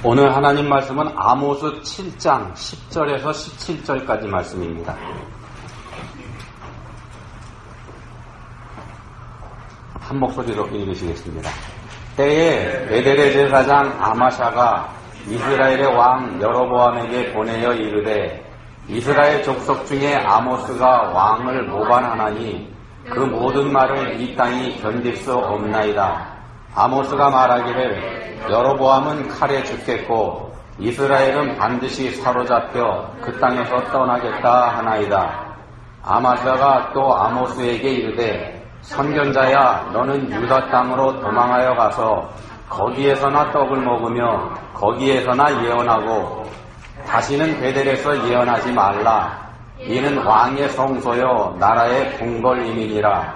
오늘 하나님 말씀은 아모스 7장 10절에서 17절까지 말씀입니다. 한 목소리로 읽으시겠습니다. 때에 베델의 제사장 아마샤가 이스라엘의 왕 여로보암에게 보내어 이르되 이스라엘 족속 중에 아모스가 왕을 모반하나니 그 모든 말을 이 땅이 견딜 수 없나이다. 아모스가 말하기를 여로보암은 칼에 죽겠고 이스라엘은 반드시 사로잡혀 그 땅에서 떠나겠다 하나이다. 아마샤가 또 아모스에게 이르되 선견자야, 너는 유다 땅으로 도망하여 가서 거기에서나 떡을 먹으며 거기에서나 예언하고 다시는 베델에서 예언하지 말라. 이는 왕의 성소요 나라의 궁궐임이니라.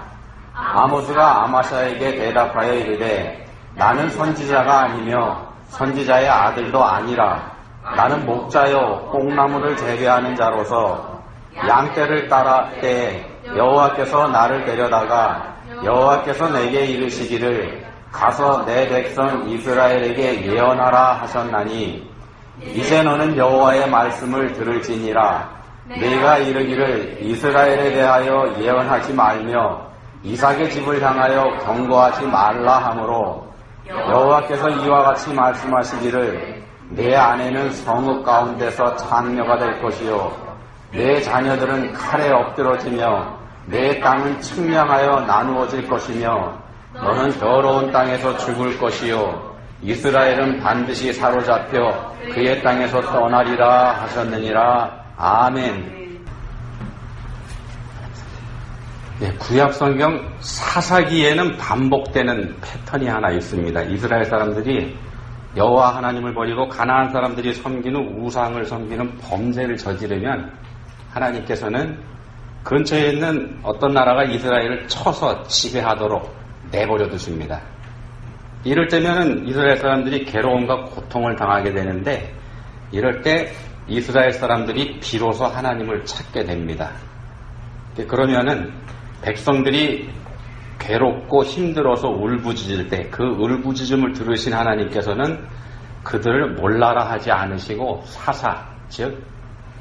아모스가 아마샤에게 대답하여 이르되 나는 선지자가 아니며 선지자의 아들도 아니라 나는 목자요 뽕나무를 재배하는 자로서 양떼를 따라 때에 여호와께서 나를 데려다가 여호와께서 내게 이르시기를 가서 내 백성 이스라엘에게 예언하라 하셨나니 이제 너는 여호와의 말씀을 들을지니라. 네가 이르기를 이스라엘에 대하여 예언하지 말며 이삭의 집을 향하여 경고하지 말라 하므로 여호와께서 이와 같이 말씀하시기를 내 아내는 성읍 가운데서 창녀가 될 것이요 내 자녀들은 칼에 엎드러지며 내 땅은 측량하여 나누어질 것이며 너는 더러운 땅에서 죽을 것이요 이스라엘은 반드시 사로잡혀 그의 땅에서 떠나리라 하셨느니라. 아멘. 네, 구약성경 사사기에는 반복되는 패턴이 하나 있습니다. 이스라엘 사람들이 여호와 하나님을 버리고 가나안 사람들이 섬기는 우상을 섬기는 범죄를 저지르면 하나님께서는 근처에 있는 어떤 나라가 이스라엘을 쳐서 지배하도록 내버려 두십니다. 이럴 때면은 이스라엘 사람들이 괴로움과 고통을 당하게 되는데 이럴 때 이스라엘 사람들이 비로소 하나님을 찾게 됩니다. 그러면은 백성들이 괴롭고 힘들어서 울부짖을 때 그 울부짖음을 들으신 하나님께서는 그들을 몰라라 하지 않으시고 사사, 즉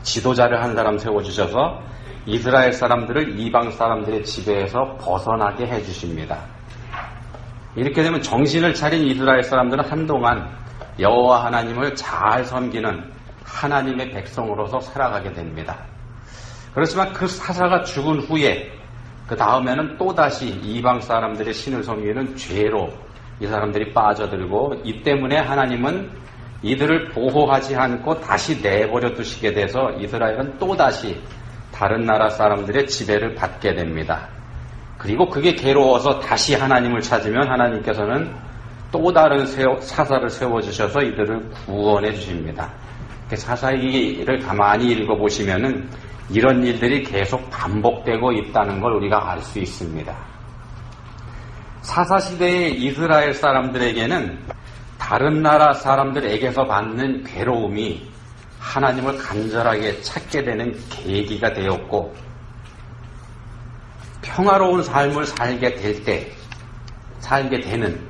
지도자를 한 사람 세워주셔서 이스라엘 사람들을 이방 사람들의 지배에서 벗어나게 해주십니다. 이렇게 되면 정신을 차린 이스라엘 사람들은 한동안 여호와 하나님을 잘 섬기는 하나님의 백성으로서 살아가게 됩니다. 그렇지만 그 사사가 죽은 후에 그 다음에는 또다시 이방 사람들의 신을 섬기는 죄로 이 사람들이 빠져들고 이 때문에 하나님은 이들을 보호하지 않고 다시 내버려 두시게 돼서 이스라엘은 또다시 다른 나라 사람들의 지배를 받게 됩니다. 그리고 그게 괴로워서 다시 하나님을 찾으면 하나님께서는 또 다른 사사를 세워주셔서 이들을 구원해 주십니다. 사사기를 가만히 읽어보시면은 이런 일들이 계속 반복되고 있다는 걸 우리가 알 수 있습니다. 사사시대의 이스라엘 사람들에게는 다른 나라 사람들에게서 받는 괴로움이 하나님을 간절하게 찾게 되는 계기가 되었고 평화로운 삶을 살게 되는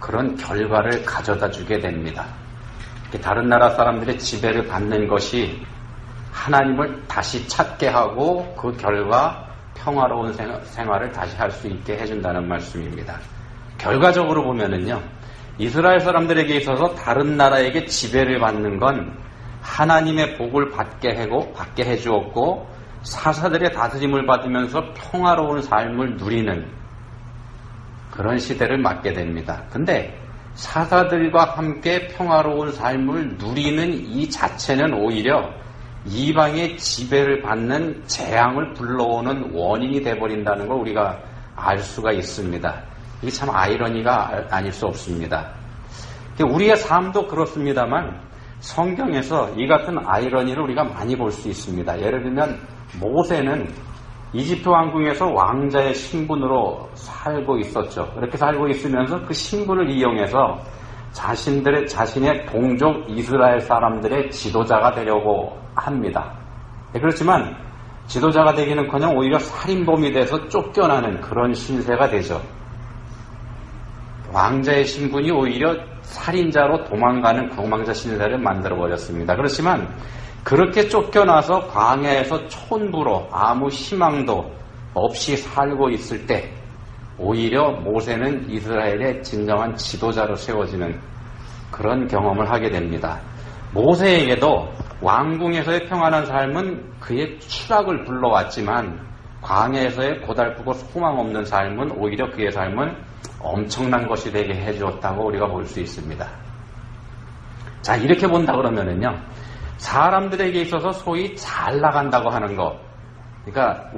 그런 결과를 가져다 주게 됩니다. 다른 나라 사람들의 지배를 받는 것이 하나님을 다시 찾게 하고 그 결과 평화로운 생활을 다시 할 수 있게 해준다는 말씀입니다. 결과적으로 보면은요, 이스라엘 사람들에게 있어서 다른 나라에게 지배를 받는 건 하나님의 복을 받게 해주었고 사사들의 다스림을 받으면서 평화로운 삶을 누리는 그런 시대를 맞게 됩니다. 근데 사사들과 함께 평화로운 삶을 누리는 이 자체는 오히려 이방의 지배를 받는 재앙을 불러오는 원인이 돼버린다는 걸 우리가 알 수가 있습니다. 이게 참 아이러니가 아닐 수 없습니다. 우리의 삶도 그렇습니다만 성경에서 이 같은 아이러니를 우리가 많이 볼 수 있습니다. 예를 들면 모세는 이집트 왕궁에서 왕자의 신분으로 살고 있었죠. 이렇게 살고 있으면서 그 신분을 이용해서 자신의 동족 이스라엘 사람들의 지도자가 되려고 합니다. 그렇지만 지도자가 되기는커녕 오히려 살인범이 돼서 쫓겨나는 그런 신세가 되죠. 왕자의 신분이 오히려 살인자로 도망가는 도망자 신세를 만들어버렸습니다. 그렇지만 그렇게 쫓겨나서 광야에서 촌부로 아무 희망도 없이 살고 있을 때 오히려 모세는 이스라엘의 진정한 지도자로 세워지는 그런 경험을 하게 됩니다. 모세에게도 왕궁에서의 평안한 삶은 그의 추락을 불러왔지만 광야에서의 고달프고 소망 없는 삶은 오히려 그의 삶을 엄청난 것이 되게 해주었다고 우리가 볼 수 있습니다. 자, 이렇게 본다 그러면은요, 사람들에게 있어서 소위 잘 나간다고 하는 것, 그러니까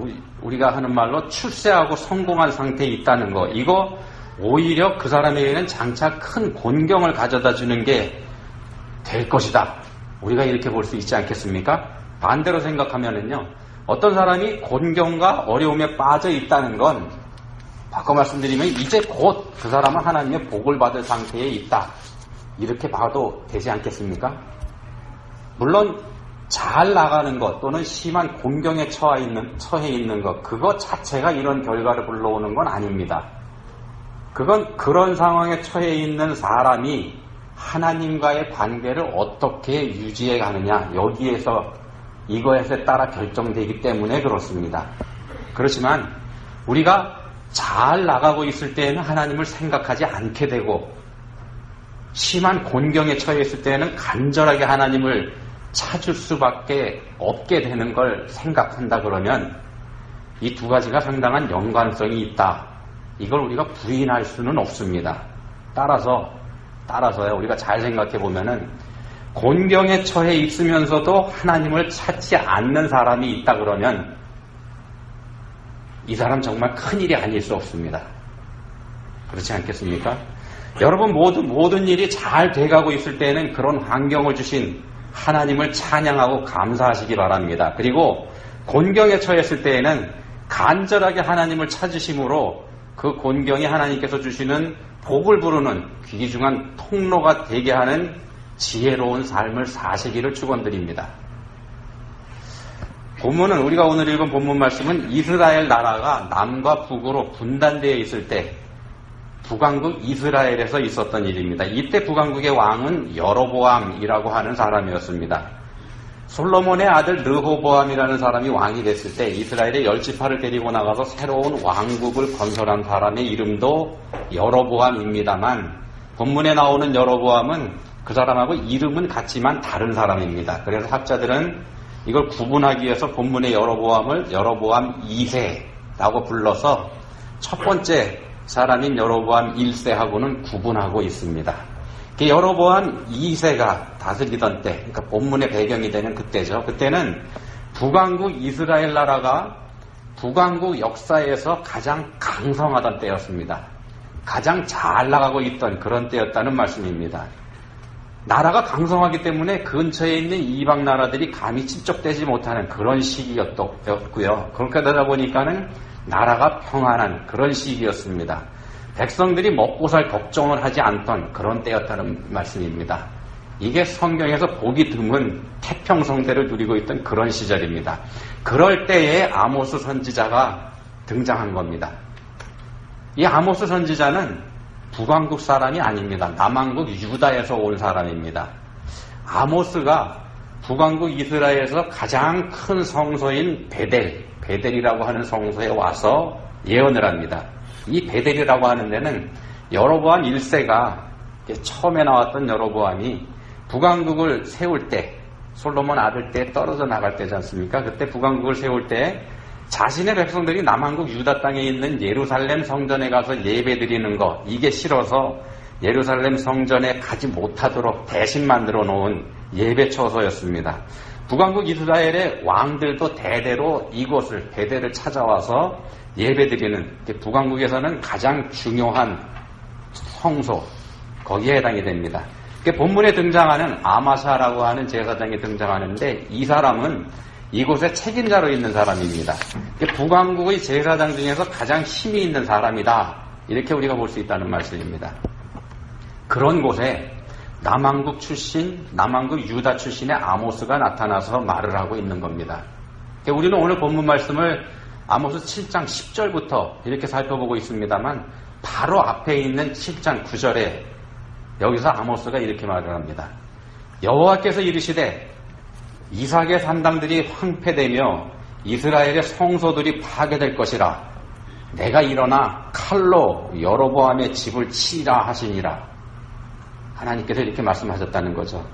우리가 하는 말로 출세하고 성공한 상태에 있다는 거, 이거 오히려 그 사람에게는 장차 큰 곤경을 가져다 주는 게 될 것이다. 우리가 이렇게 볼 수 있지 않겠습니까? 반대로 생각하면은요, 어떤 사람이 곤경과 어려움에 빠져 있다는 건 바꿔 말씀드리면 이제 곧 그 사람은 하나님의 복을 받을 상태에 있다. 이렇게 봐도 되지 않겠습니까? 물론 잘 나가는 것 또는 심한 곤경에 처해 있는 것, 그것 자체가 이런 결과를 불러오는 건 아닙니다. 그건 그런 상황에 처해 있는 사람이 하나님과의 관계를 어떻게 유지해 가느냐, 여기에서 이것에 따라 결정되기 때문에 그렇습니다. 그렇지만 우리가 잘 나가고 있을 때에는 하나님을 생각하지 않게 되고 심한 곤경에 처해 있을 때에는 간절하게 하나님을 찾을 수밖에 없게 되는 걸 생각한다 그러면 이 두 가지가 상당한 연관성이 있다. 이걸 우리가 부인할 수는 없습니다. 따라서요, 우리가 잘 생각해 보면은 곤경에 처해 있으면서도 하나님을 찾지 않는 사람이 있다 그러면 이 사람 정말 큰일이 아닐 수 없습니다. 그렇지 않겠습니까? 여러분 모든 일이 잘 돼가고 있을 때에는 그런 환경을 주신 하나님을 찬양하고 감사하시기 바랍니다. 그리고 곤경에 처했을 때에는 간절하게 하나님을 찾으심으로 그 곤경이 하나님께서 주시는 복을 부르는 귀중한 통로가 되게 하는 지혜로운 삶을 사시기를 축원드립니다. 본문은 우리가 오늘 읽은 본문 말씀은 이스라엘 나라가 남과 북으로 분단되어 있을 때 북왕국 이스라엘에서 있었던 일입니다. 이때 북왕국의 왕은 여로보암이라고 하는 사람이었습니다. 솔로몬의 아들 르호보암이라는 사람이 왕이 됐을 때 이스라엘의 10지파를 데리고 나가서 새로운 왕국을 건설한 사람의 이름도 여로보암입니다만 본문에 나오는 여로보암은 그 사람하고 이름은 같지만 다른 사람입니다. 그래서 학자들은 이걸 구분하기 위해서 본문의 여로보암을 여로보암 2세라고 불러서 첫 번째 사람인 여로보암 1세하고는 구분하고 있습니다. 여로보암 2세가 다스리던 때, 그러니까 본문의 배경이 되는 그때죠. 그때는 북왕국 이스라엘 나라가 북왕국 역사에서 가장 강성하던 때였습니다. 가장 잘 나가고 있던 그런 때였다는 말씀입니다. 나라가 강성하기 때문에 근처에 있는 이방 나라들이 감히 침적되지 못하는 그런 시기였고요. 그렇게 되다 보니까는 나라가 평안한 그런 시기였습니다. 백성들이 먹고 살 걱정을 하지 않던 그런 때였다는 말씀입니다. 이게 성경에서 보기 드문 태평성대를 누리고 있던 그런 시절입니다. 그럴 때에 아모스 선지자가 등장한 겁니다. 이 아모스 선지자는 북왕국 사람이 아닙니다. 남왕국 유다에서 온 사람입니다. 아모스가 북왕국 이스라엘에서 가장 큰 성소인 베델이라고 하는 성소에 와서 예언을 합니다. 이 베델이라고 하는 데는 여로보암 1세가 처음에 나왔던 여로보암이 북왕국을 세울 때, 솔로몬 아들 때 떨어져 나갈 때지 않습니까? 그때 북왕국을 세울 때 자신의 백성들이 남왕국 유다 땅에 있는 예루살렘 성전에 가서 예배드리는 거, 이게 싫어서 예루살렘 성전에 가지 못하도록 대신 만들어 놓은 예배 처소였습니다. 북왕국 이스라엘의 왕들도 대대로 이곳을 베델을 찾아와서 예배드리는, 북왕국에서는 가장 중요한 성소, 거기에 해당이 됩니다. 본문에 등장하는 아마샤라고 하는 제사장이 등장하는데 이 사람은 이곳의 책임자로 있는 사람입니다. 북왕국의 제사장 중에서 가장 힘이 있는 사람이다. 이렇게 우리가 볼 수 있다는 말씀입니다. 그런 곳에 남왕국 유다 출신의 아모스가 나타나서 말을 하고 있는 겁니다. 우리는 오늘 본문 말씀을 아모스 7장 10절부터 이렇게 살펴보고 있습니다만 바로 앞에 있는 7장 9절에 여기서 아모스가 이렇게 말을 합니다. 여호와께서 이르시되 이삭의 산당들이 황폐되며 이스라엘의 성소들이 파괴될 것이라. 내가 일어나 칼로 여로보암의 집을 치리라 하시니라. 하나님께서 이렇게 말씀하셨다는 거죠.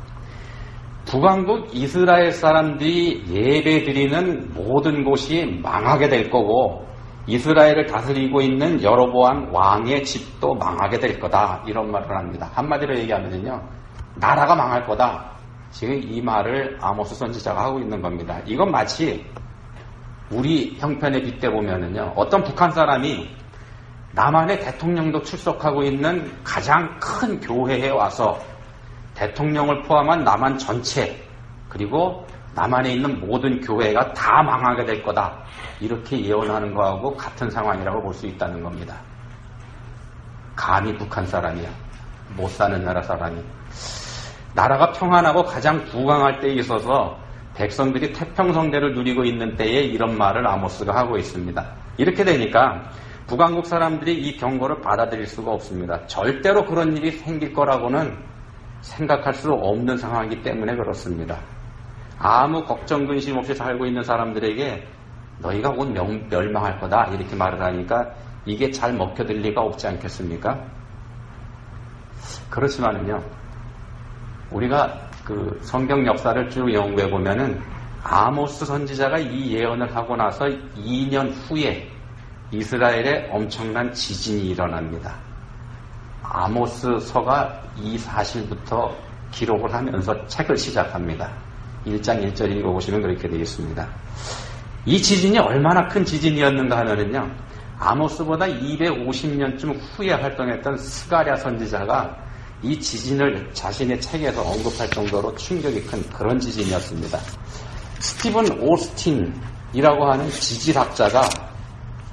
북왕국 이스라엘 사람들이 예배드리는 모든 곳이 망하게 될 거고 이스라엘을 다스리고 있는 여로보암 왕의 집도 망하게 될 거다. 이런 말을 합니다. 한마디로 얘기하면요. 나라가 망할 거다. 지금 이 말을 아모스 선지자가 하고 있는 겁니다. 이건 마치 우리 형편에 빗대보면은요. 어떤 북한 사람이 남한의 대통령도 출석하고 있는 가장 큰 교회에 와서 대통령을 포함한 남한 전체 그리고 남한에 있는 모든 교회가 다 망하게 될 거다. 이렇게 예언하는 거하고 같은 상황이라고 볼 수 있다는 겁니다. 감히 북한 사람이야. 못 사는 나라 사람이. 나라가 평안하고 가장 부강할 때에 있어서 백성들이 태평성대를 누리고 있는 때에 이런 말을 아모스가 하고 있습니다. 이렇게 되니까 북왕국 사람들이 이 경고를 받아들일 수가 없습니다. 절대로 그런 일이 생길 거라고는 생각할 수 없는 상황이기 때문에 그렇습니다. 아무 걱정 근심 없이 살고 있는 사람들에게 너희가 곧 멸망할 거다 이렇게 말을 하니까 이게 잘 먹혀들 리가 없지 않겠습니까? 그렇지만은요, 우리가 그 성경 역사를 쭉 연구해 보면은 아모스 선지자가 이 예언을 하고 나서 2년 후에 이스라엘에 엄청난 지진이 일어납니다. 아모스서가 이 사실부터 기록을 하면서 책을 시작합니다. 1장 1절 읽어보시면 그렇게 되어 있습니다. 이 지진이 얼마나 큰 지진이었는가 하면은요, 아모스보다 250년쯤 후에 활동했던 스가랴 선지자가 이 지진을 자신의 책에서 언급할 정도로 충격이 큰 그런 지진이었습니다. 스티븐 오스틴이라고 하는 지질학자가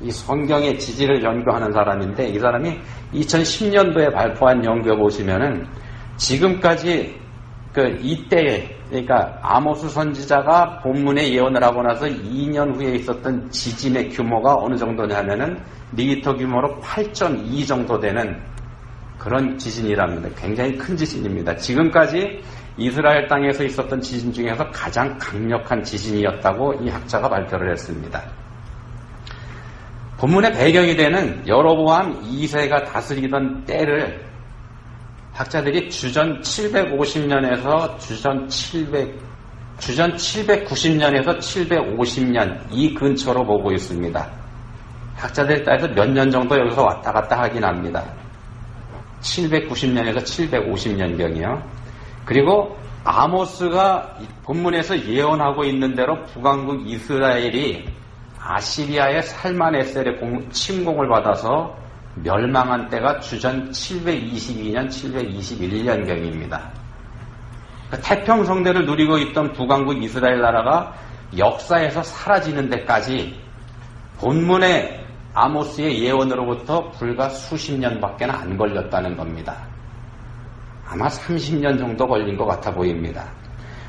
이 성경의 지질을 연구하는 사람인데 이 사람이 2010년도에 발표한 연구에 보시면은 지금까지 이때에 그러니까 아모스 선지자가 본문에 예언을 하고 나서 2년 후에 있었던 지진의 규모가 어느 정도냐면은 리히터 규모로 8.2 정도 되는 그런 지진이랍니다. 굉장히 큰 지진입니다. 지금까지 이스라엘 땅에서 있었던 지진 중에서 가장 강력한 지진이었다고 이 학자가 발표를 했습니다. 본문의 배경이 되는 여로보암 2세가 다스리던 때를 학자들이 주전 750년에서 주전 790년에서 750년 이 근처로 보고 있습니다. 학자들에 따라서 몇 년 정도 여기서 왔다 갔다 하긴 합니다. 790년에서 750년경이요. 그리고 아모스가 본문에서 예언하고 있는 대로 북왕국 이스라엘이 아시리아의 살만에셀의 침공을 받아서 멸망한 때가 주전 722년, 721년경입니다. 태평성대를 누리고 있던 북왕국 이스라엘 나라가 역사에서 사라지는 데까지 본문의 아모스의 예언으로부터 불과 수십 년밖에 안 걸렸다는 겁니다. 아마 30년 정도 걸린 것 같아 보입니다.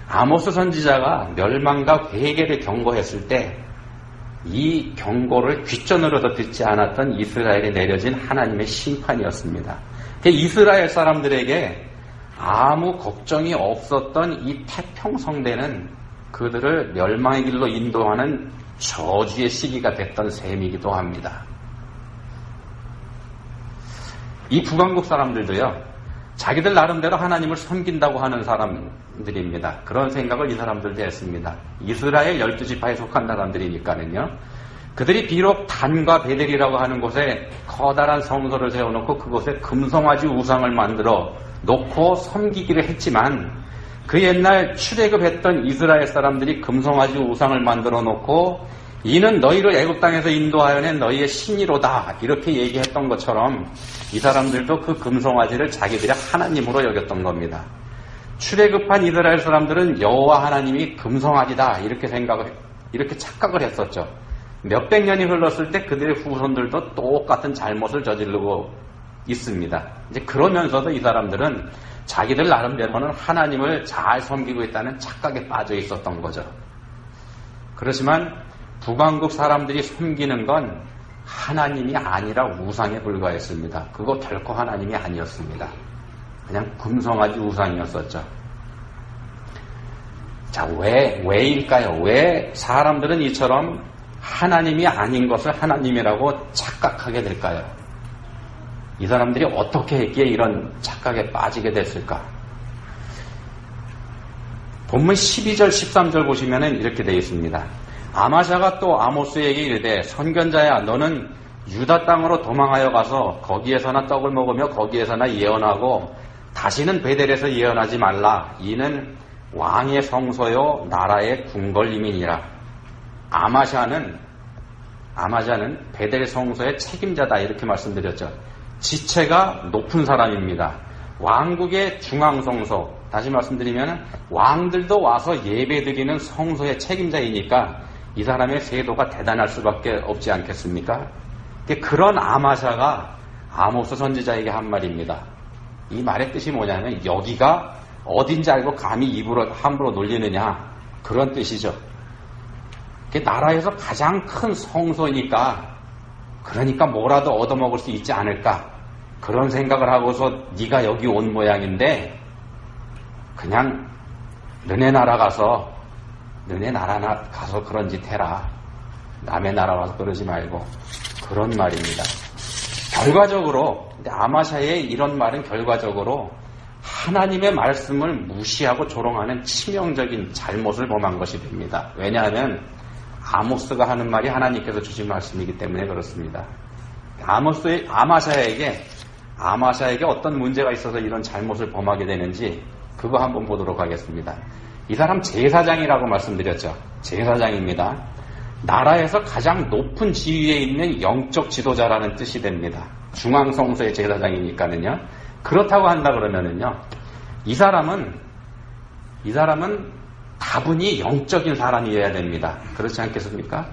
아모스 선지자가 멸망과 회개를 경고했을 때 이 경고를 귓전으로도 듣지 않았던 이스라엘에 내려진 하나님의 심판이었습니다. 이스라엘 사람들에게 아무 걱정이 없었던 이 태평성대는 그들을 멸망의 길로 인도하는 저주의 시기가 됐던 셈이기도 합니다. 이 북왕국 사람들도요, 자기들 나름대로 하나님을 섬긴다고 하는 사람들입니다. 그런 생각을 이 사람들도 했습니다. 이스라엘 12지파에 속한 사람들이니까는요. 그들이 비록 단과 베델이라고 하는 곳에 커다란 성소를 세워놓고 그곳에 금송아지 우상을 만들어 놓고 섬기기를 했지만 그 옛날 출애굽했던 이스라엘 사람들이 금송아지 우상을 만들어 놓고 이는 너희를 애굽 땅에서 인도하여 낸 너희의 신이로다 이렇게 얘기했던 것처럼 이 사람들도 그 금송아지를 자기들의 하나님으로 여겼던 겁니다. 출애굽한 이스라엘 사람들은 여호와 하나님이 금송아지다 이렇게 착각을 했었죠. 몇백 년이 흘렀을 때 그들의 후손들도 똑같은 잘못을 저지르고 있습니다. 이제 그러면서도 이 사람들은 자기들 나름대로는 하나님을 잘 섬기고 있다는 착각에 빠져 있었던 거죠. 그렇지만 북왕국 사람들이 섬기는 건 하나님이 아니라 우상에 불과했습니다. 그거 결코 하나님이 아니었습니다. 그냥 금송아지 우상이었었죠. 자, 왜일까요? 왜 사람들은 이처럼 하나님이 아닌 것을 하나님이라고 착각하게 될까요? 이 사람들이 어떻게 했기에 이런 착각에 빠지게 됐을까? 본문 12절, 13절 보시면 이렇게 되어 있습니다. 아마샤가 또 아모스에게 이르되 선견자야 너는 유다 땅으로 도망하여 가서 거기에서나 떡을 먹으며 거기에서나 예언하고 다시는 베델에서 예언하지 말라. 이는 왕의 성소요 나라의 궁궐임이니라. 아마샤는 베델 성소의 책임자다 이렇게 말씀드렸죠. 지체가 높은 사람입니다. 왕국의 중앙성소, 다시 말씀드리면 왕들도 와서 예배드리는 성소의 책임자이니까 이 사람의 세도가 대단할 수밖에 없지 않겠습니까? 그런 아마샤가 아모스 선지자에게 한 말입니다. 이 말의 뜻이 뭐냐면 여기가 어딘지 알고 감히 입으로 함부로 놀리느냐 그런 뜻이죠. 나라에서 가장 큰 성소니까 그러니까 뭐라도 얻어먹을 수 있지 않을까 그런 생각을 하고서 네가 여기 온 모양인데 그냥 너네 나라 가서 그런 짓 해라. 남의 나라 와서 그러지 말고 그런 말입니다. 결과적으로 아마샤의 이런 말은 결과적으로 하나님의 말씀을 무시하고 조롱하는 치명적인 잘못을 범한 것이 됩니다. 왜냐하면 아모스가 하는 말이 하나님께서 주신 말씀이기 때문에 그렇습니다. 아마샤에게 어떤 문제가 있어서 이런 잘못을 범하게 되는지 그거 한번 보도록 하겠습니다. 이 사람 제사장이라고 말씀드렸죠. 제사장입니다. 나라에서 가장 높은 지위에 있는 영적 지도자라는 뜻이 됩니다. 중앙성소의 제사장이니까는요. 그렇다고 한다 그러면은요. 이 사람은 다분히 영적인 사람이어야 됩니다. 그렇지 않겠습니까?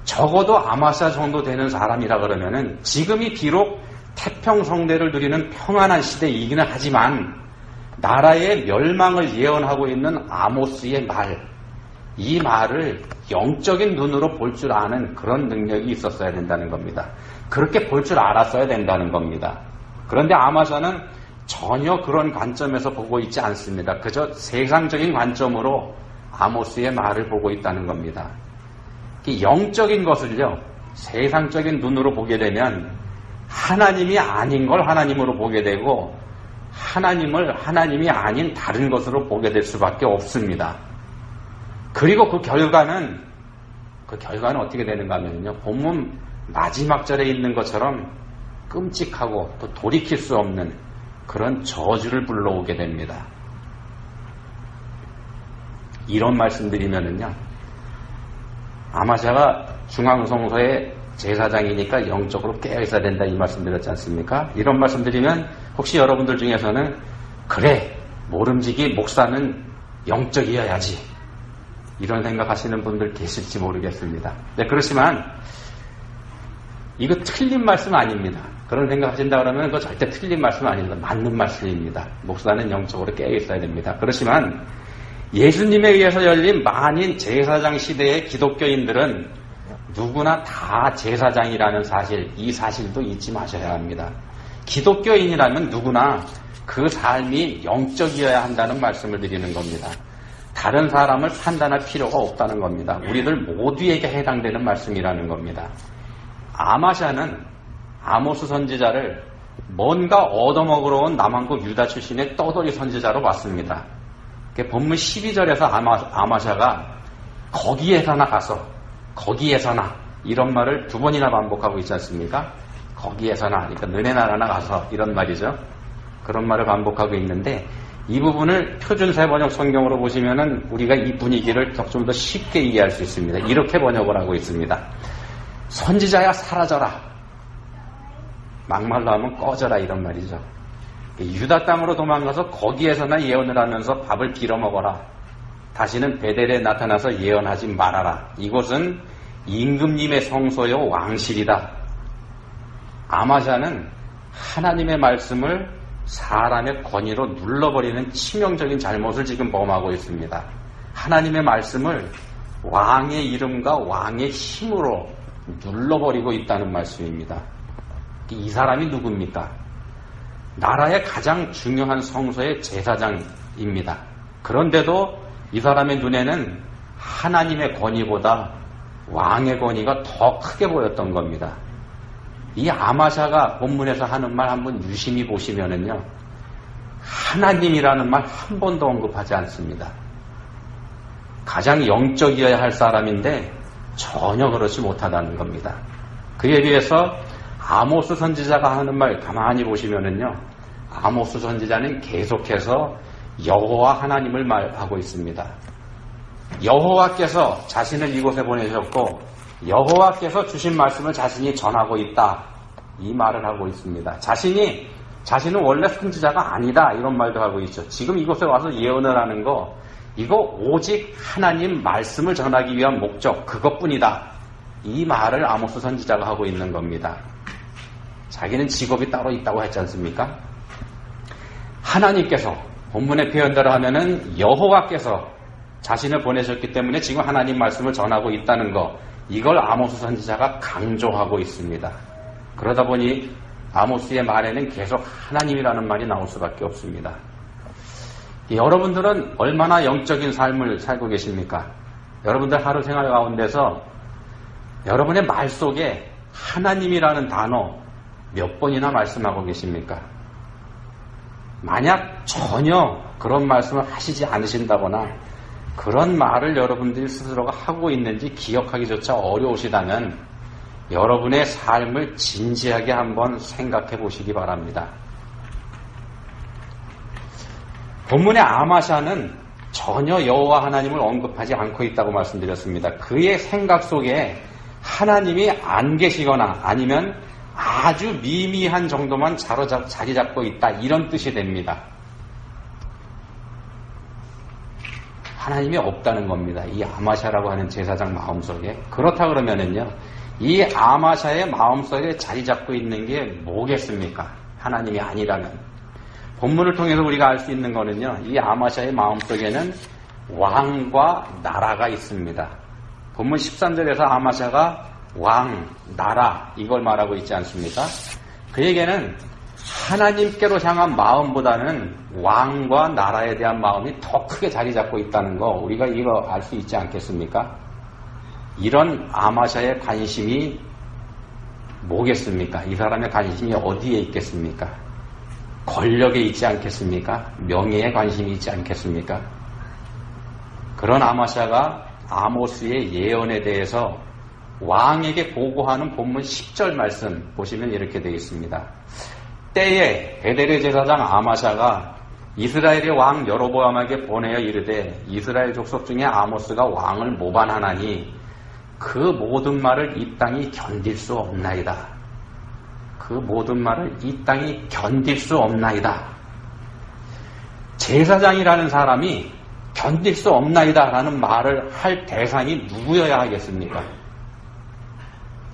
적어도 아마샤 정도 되는 사람이라 그러면은 지금이 비록 태평성대를 누리는 평안한 시대이기는 하지만 나라의 멸망을 예언하고 있는 아모스의 이 말을 영적인 눈으로 볼 줄 아는 그런 능력이 있었어야 된다는 겁니다. 그렇게 볼 줄 알았어야 된다는 겁니다. 그런데 아마샤는 전혀 그런 관점에서 보고 있지 않습니다. 그저 세상적인 관점으로 아모스의 말을 보고 있다는 겁니다. 영적인 것을요, 세상적인 눈으로 보게 되면 하나님이 아닌 걸 하나님으로 보게 되고 하나님을 하나님이 아닌 다른 것으로 보게 될 수밖에 없습니다. 그리고 그 결과는 어떻게 되는가 하면요. 본문 마지막 절에 있는 것처럼 끔찍하고 또 돌이킬 수 없는 그런 저주를 불러오게 됩니다. 이런 말씀드리면은요. 아마샤가 중앙성소의 제사장이니까 영적으로 깨어있어야 된다 이 말씀 드렸지 않습니까? 이런 말씀 드리면 혹시 여러분들 중에서는 그래 모름지기 목사는 영적이어야지 이런 생각하시는 분들 계실지 모르겠습니다. 네, 그렇지만 이거 틀린 말씀 아닙니다. 그런 생각하신다 그러면 그거 절대 틀린 말씀 아닙니다. 맞는 말씀입니다. 목사는 영적으로 깨어있어야 됩니다. 그렇지만 예수님에 의해서 열린 만인 제사장 시대의 기독교인들은 누구나 다 제사장이라는 사실, 이 사실도 잊지 마셔야 합니다. 기독교인이라면 누구나 그 삶이 영적이어야 한다는 말씀을 드리는 겁니다. 다른 사람을 판단할 필요가 없다는 겁니다. 우리들 모두에게 해당되는 말씀이라는 겁니다. 아마샤는 아모스 선지자를 뭔가 얻어먹으러 온 남한국 유다 출신의 떠돌이 선지자로 봤습니다. 본문 12절에서 아마샤가 거기에서나 가서 거기에서나 이런 말을 두 번이나 반복하고 있지 않습니까? 거기에서나, 그러니까 너네 나라나 가서 이런 말이죠. 그런 말을 반복하고 있는데 이 부분을 표준 세번역 성경으로 보시면은 우리가 이 분위기를 좀 더 쉽게 이해할 수 있습니다. 이렇게 번역을 하고 있습니다. 선지자야 사라져라. 막말로 하면 꺼져라 이런 말이죠. 유다 땅으로 도망가서 거기에서나 예언을 하면서 밥을 빌어먹어라. 다시는 베델에 나타나서 예언하지 말아라. 이곳은 임금님의 성소요 왕실이다. 아마샤는 하나님의 말씀을 사람의 권위로 눌러버리는 치명적인 잘못을 지금 범하고 있습니다. 하나님의 말씀을 왕의 이름과 왕의 힘으로 눌러버리고 있다는 말씀입니다. 이 사람이 누굽니까? 나라의 가장 중요한 성소의 제사장입니다. 그런데도 이 사람의 눈에는 하나님의 권위보다 왕의 권위가 더 크게 보였던 겁니다. 이 아마샤가 본문에서 하는 말 한번 유심히 보시면은요, 하나님이라는 말 한 번도 언급하지 않습니다. 가장 영적이어야 할 사람인데 전혀 그렇지 못하다는 겁니다. 그에 비해서 아모스 선지자가 하는 말 가만히 보시면은요, 아모스 선지자는 계속해서 여호와 하나님을 말하고 있습니다. 여호와께서 자신을 이곳에 보내셨고 여호와께서 주신 말씀을 자신이 전하고 있다, 이 말을 하고 있습니다. 자신은 원래 선지자가 아니다, 이런 말도 하고 있죠. 지금 이곳에 와서 예언을 하는 거, 이거 오직 하나님 말씀을 전하기 위한 목적, 그것뿐이다, 이 말을 아모스 선지자가 하고 있는 겁니다. 자기는 직업이 따로 있다고 했지 않습니까? 하나님께서, 본문의 표현대로 하면은 여호와께서 자신을 보내셨기 때문에 지금 하나님 말씀을 전하고 있다는 거, 이걸 아모스 선지자가 강조하고 있습니다. 그러다 보니 아모스의 말에는 계속 하나님이라는 말이 나올 수밖에 없습니다. 여러분들은 얼마나 영적인 삶을 살고 계십니까? 여러분들 하루 생활 가운데서 여러분의 말 속에 하나님이라는 단어 몇 번이나 말씀하고 계십니까? 만약 전혀 그런 말씀을 하시지 않으신다거나 그런 말을 여러분들이 스스로가 하고 있는지 기억하기조차 어려우시다면 여러분의 삶을 진지하게 한번 생각해 보시기 바랍니다. 본문의 아마샤는 전혀 여호와 하나님을 언급하지 않고 있다고 말씀드렸습니다. 그의 생각 속에 하나님이 안 계시거나 아니면 아주 미미한 정도만 자리 잡고 있다, 이런 뜻이 됩니다. 하나님이 없다는 겁니다. 이 아마샤라고 하는 제사장 마음속에. 그렇다 그러면은요, 이 아마샤의 마음속에 자리 잡고 있는 게 뭐겠습니까? 하나님이 아니라면. 본문을 통해서 우리가 알 수 있는 거는요, 이 아마샤의 마음속에는 왕과 나라가 있습니다. 본문 13절에서 아마샤가 왕, 나라, 이걸 말하고 있지 않습니까? 그에게는 하나님께로 향한 마음보다는 왕과 나라에 대한 마음이 더 크게 자리 잡고 있다는 거, 우리가 이거 알 수 있지 않겠습니까? 이런 아마샤의 관심이 뭐겠습니까? 이 사람의 관심이 어디에 있겠습니까? 권력에 있지 않겠습니까? 명예에 관심이 있지 않겠습니까? 그런 아마샤가 아모스의 예언에 대해서 왕에게 보고하는 본문 10절 말씀 보시면 이렇게 되어 있습니다. 때에 베델의 제사장 아마샤가 이스라엘의 왕 여로보암에게 보내어 이르되 이스라엘 족속 중에 아모스가 왕을 모반하나니 그 모든 말을 이 땅이 견딜 수 없나이다. 그 모든 말을 이 땅이 견딜 수 없나이다. 제사장이라는 사람이 견딜 수 없나이다 라는 말을 할 대상이 누구여야 하겠습니까?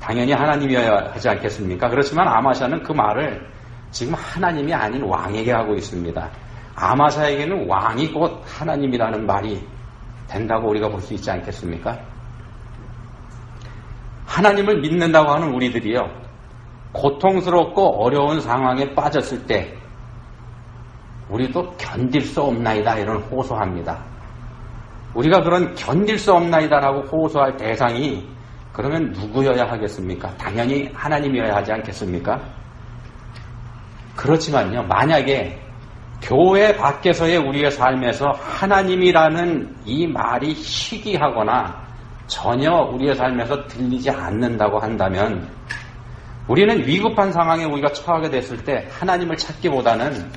당연히 하나님이어야 하지 않겠습니까? 그렇지만 아마샤는 그 말을 지금 하나님이 아닌 왕에게 하고 있습니다. 아마샤에게는 왕이 곧 하나님이라는 말이 된다고 우리가 볼 수 있지 않겠습니까? 하나님을 믿는다고 하는 우리들이요, 고통스럽고 어려운 상황에 빠졌을 때 우리도 견딜 수 없나이다, 이런 호소합니다. 우리가 그런 견딜 수 없나이다라고 호소할 대상이 그러면 누구여야 하겠습니까? 당연히 하나님이어야 하지 않겠습니까? 그렇지만요, 만약에 교회 밖에서의 우리의 삶에서 하나님이라는 이 말이 희귀하거나 전혀 우리의 삶에서 들리지 않는다고 한다면 우리는 위급한 상황에 우리가 처하게 됐을 때 하나님을 찾기보다는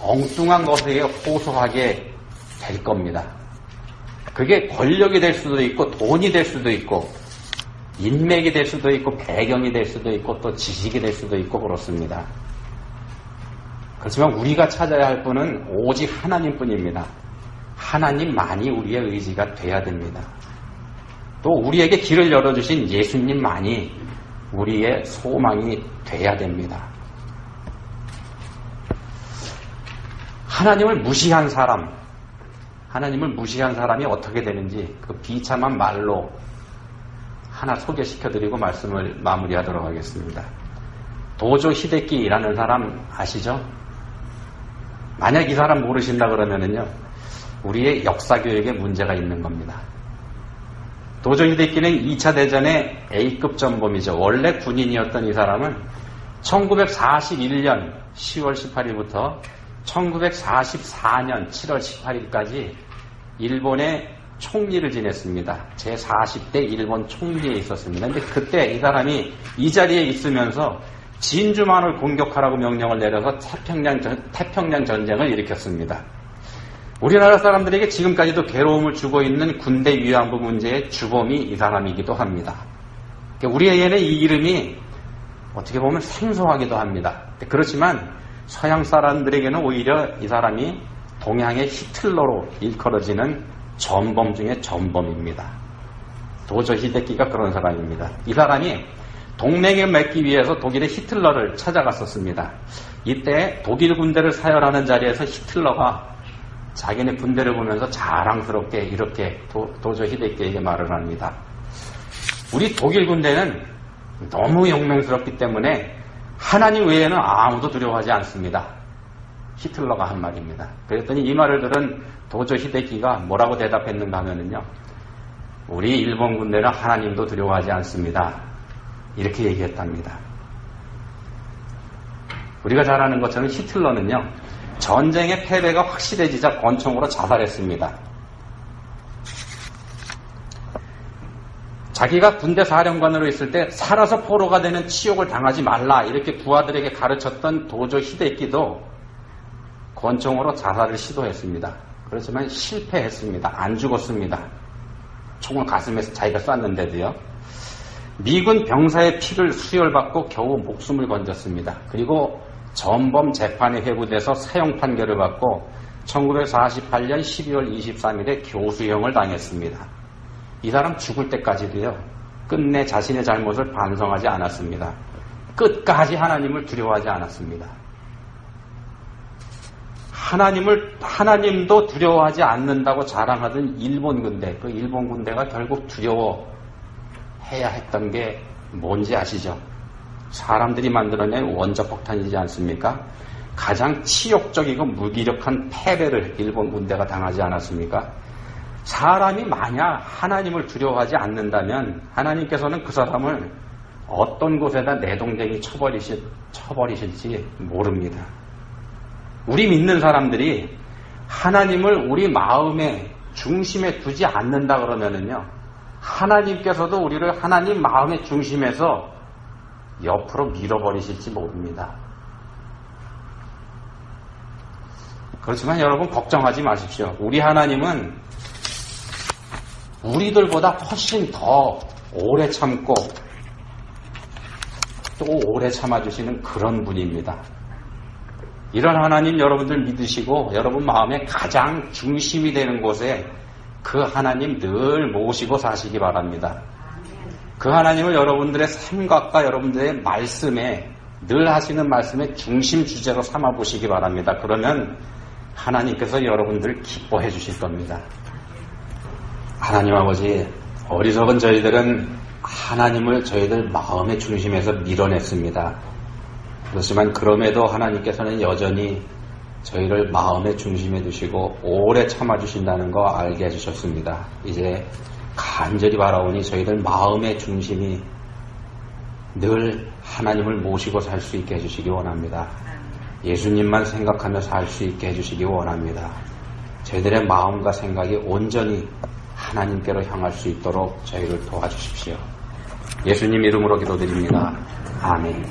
엉뚱한 것에 호소하게 될 겁니다. 그게 권력이 될 수도 있고 돈이 될 수도 있고 인맥이 될 수도 있고 배경이 될 수도 있고 또 지식이 될 수도 있고 그렇습니다. 그렇지만 우리가 찾아야 할 분은 오직 하나님뿐입니다. 하나님만이 우리의 의지가 돼야 됩니다. 또 우리에게 길을 열어주신 예수님만이 우리의 소망이 돼야 됩니다. 하나님을 무시한 사람이 어떻게 되는지 그 비참한 말로 하나 소개시켜드리고 말씀을 마무리하도록 하겠습니다. 도조 히데키라는 사람 아시죠? 만약 이 사람 모르신다 그러면은요, 우리의 역사 교육에 문제가 있는 겁니다. 도조 히데키는 2차 대전의 A급 전범이죠. 원래 군인이었던 이 사람은 1941년 10월 18일부터 1944년 7월 18일까지 일본의 총리를 지냈습니다. 제40대 일본 총리에 있었습니다. 근데 그때 이 사람이 이 자리에 있으면서 진주만을 공격하라고 명령을 내려서 태평양 전쟁을 일으켰습니다. 우리나라 사람들에게 지금까지도 괴로움을 주고 있는 군대 위안부 문제의 주범이 이 사람이기도 합니다. 우리에게는 이 이름이 어떻게 보면 생소하기도 합니다. 그렇지만 서양 사람들에게는 오히려 이 사람이 동양의 히틀러로 일컬어지는 전범 중에 전범입니다. 도조 히데키가 그런 사람입니다. 이 사람이 동맹을 맺기 위해서 독일의 히틀러를 찾아갔었습니다. 이때 독일 군대를 사열하는 자리에서 히틀러가 자기네 군대를 보면서 자랑스럽게 이렇게 도조 히데키에게 말을 합니다. 우리 독일 군대는 너무 용맹스럽기 때문에 하나님 외에는 아무도 두려워하지 않습니다. 히틀러가 한 말입니다. 그랬더니 이 말을 들은 도조 히데키가 뭐라고 대답했는가 하면은요, 우리 일본 군대는 하나님도 두려워하지 않습니다. 이렇게 얘기했답니다. 우리가 잘 아는 것처럼 히틀러는요, 전쟁의 패배가 확실해지자 권총으로 자살했습니다. 자기가 군대 사령관으로 있을 때 살아서 포로가 되는 치욕을 당하지 말라 이렇게 부하들에게 가르쳤던 도조 히데키도 권총으로 자살을 시도했습니다. 그렇지만 실패했습니다. 안 죽었습니다. 총을 가슴에서 자기가 쐈는데도요. 미군 병사의 피를 수혈받고 겨우 목숨을 건졌습니다. 그리고 전범 재판에 회부돼서 사형 판결을 받고 1948년 12월 23일에 교수형을 당했습니다. 이 사람 죽을 때까지도요, 끝내 자신의 잘못을 반성하지 않았습니다. 끝까지 하나님을 두려워하지 않았습니다. 하나님도 두려워하지 않는다고 자랑하던 일본 군대, 그 일본 군대가 결국 두려워해야 했던 게 뭔지 아시죠? 사람들이 만들어낸 원자폭탄이지 않습니까? 가장 치욕적이고 무기력한 패배를 일본 군대가 당하지 않았습니까? 사람이 만약 하나님을 두려워하지 않는다면 하나님께서는 그 사람을 어떤 곳에다 내동댕이 쳐버리실지 모릅니다. 우리 믿는 사람들이 하나님을 우리 마음의 중심에 두지 않는다 그러면은요, 하나님께서도 우리를 하나님 마음의 중심에서 옆으로 밀어버리실지 모릅니다. 그렇지만 여러분 걱정하지 마십시오. 우리 하나님은 우리들보다 훨씬 더 오래 참고 또 오래 참아주시는 그런 분입니다. 이런 하나님 여러분들 믿으시고 여러분 마음의 가장 중심이 되는 곳에 그 하나님 늘 모시고 사시기 바랍니다. 그 하나님을 여러분들의 생각과 여러분들의 말씀에 늘 하시는 말씀의 중심 주제로 삼아 보시기 바랍니다. 그러면 하나님께서 여러분들을 기뻐해 주실 겁니다. 하나님 아버지, 어리석은 저희들은 하나님을 저희들 마음의 중심에서 밀어냈습니다. 그렇지만 그럼에도 하나님께서는 여전히 저희를 마음의 중심에 두시고 오래 참아주신다는 거 알게 해주셨습니다. 이제 간절히 바라오니 저희들 마음의 중심이 늘 하나님을 모시고 살 수 있게 해주시기 원합니다. 예수님만 생각하며 살 수 있게 해주시기 원합니다. 저희들의 마음과 생각이 온전히 하나님께로 향할 수 있도록 저희를 도와주십시오. 예수님 이름으로 기도드립니다. 아멘.